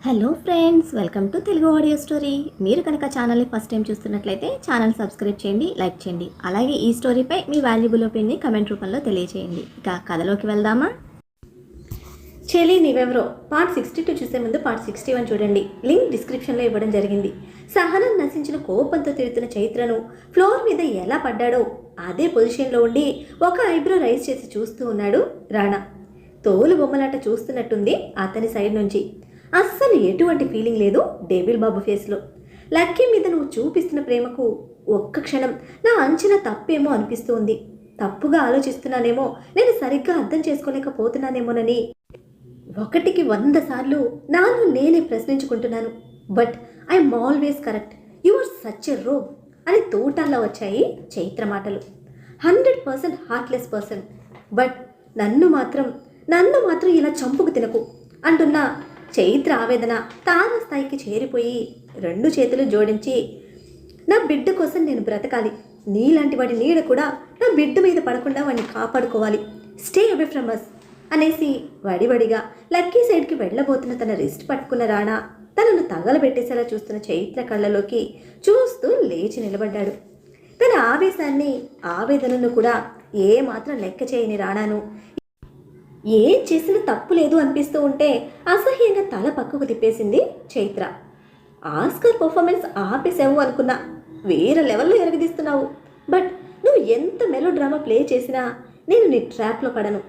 Hello friends, welcome to Telugu audio story. మీరు కనుక ఛానల్ని ఫస్ట్ టైం చూస్తున్నట్లయితే ఛానల్ సబ్స్క్రైబ్ చేయండి, లైక్ చేయండి. అలాగే ఈ స్టోరీపై మీ వాల్యుబుల్ ఒపీనియన్ని కమెంట్ రూపంలో తెలియజేయండి. ఇక కథలోకి వెళ్దామా? చెలి నీవెవరో పార్ట్ 62 చూసే ముందు పార్ట్ 61 చూడండి. లింక్ డిస్క్రిప్షన్లో ఇవ్వడం జరిగింది. సహనం నశించిన కోపంతో తిరుగుతున్న చైత్రను ఫ్లోర్ మీద ఎలా పడ్డాడో అదే పొజిషన్లో ఉండి ఒక ఐబ్రో రైజ్ చేసి చూస్తూ ఉన్నాడు రాణా. తోలు బొమ్మలాట చూస్తున్నట్టుంది అతని సైడ్ నుంచి. అస్సలు ఎటువంటి ఫీలింగ్ లేదు డేవిల్ బాబు ఫేస్లో. లక్కీ మీద నువ్వు చూపిస్తున్న ప్రేమకు ఒక్క క్షణం నా అంచనా తప్పేమో అనిపిస్తుంది. తప్పుగా ఆలోచిస్తున్నానేమో, నేను సరిగ్గా అర్థం చేసుకోలేకపోతున్నానేమోనని 1కి 100 సార్లు నాలో నేనే ప్రశ్నించుకుంటున్నాను. But I'm always correct, you are such a rogue అని తోటాల్లో వచ్చాయి చైత్ర మాటలు. 100% హార్ట్లెస్ పర్సన్, బట్ నన్ను మాత్రం ఇలా చంపుకు తినకు అంటున్న చైత్ర ఆవేదన తారస్థాయికి చేరిపోయి 2 చేతులు జోడించి, నా బిడ్డ కోసం నేను బ్రతకాలి, నీలాంటి వాడి నీడ కూడా నా బిడ్డ మీద పడకుండా వాడిని కాపాడుకోవాలి, స్టే అవే ఫ్రమ్ అస్ అనేసి వడివడిగా లక్కీ సైడ్కి వెళ్ళబోతున్న తన రిస్ట్ పట్టుకున్న రాణా తనను తగలబెట్టేసేలా చూస్తున్న చైత్ర కళ్ళలోకి చూస్తూ లేచి నిలబడ్డాడు. తన ఆవేశాన్ని ఆవేదనను కూడా ఏమాత్రం లెక్క చేయని రాణాను ఏం చేసిన తప్పు లేదు అనిపిస్తూ ఉంటే అసహ్యంగా తల పక్కకు తిప్పేసింది చైత్ర. ఆస్కర్ పర్ఫార్మెన్స్ ఆపేసావు అనుకున్నా, వేరే లెవెల్లో ఎరగదీస్తున్నావు. బట్ నువ్వు ఎంత మెలో డ్రామా ప్లే చేసినా నేను నీ ట్రాప్లో పడను.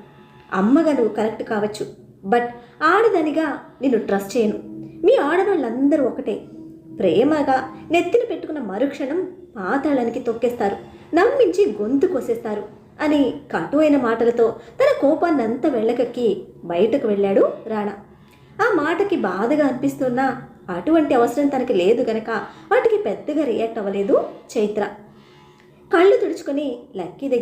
అమ్మగా నువ్వు కరెక్ట్ కావచ్చు, బట్ ఆడదానిగా నిన్ను ట్రస్ట్ చేయను. మీ ఆడవాళ్ళందరూ ఒకటే, ప్రేమగా నెత్తిన పెట్టుకున్న మరుక్షణం పాతాళానికి తొక్కేస్తారు, నమ్మించి గొంతు కోసేస్తారు అని కటువైన మాటలతో తన కోపాన్నంతా వెళ్ళకక్కి బయటకు వెళ్ళాడు రాణా. ఆ మాటకి బాధగా అనిపిస్తున్నా అటువంటి అవసరం తనకి లేదు గనక వాటికి పెద్దగా రియాక్ట్ అవ్వలేదు చైత్ర. కళ్ళు తుడుచుకొని లక్కీ దగ్గర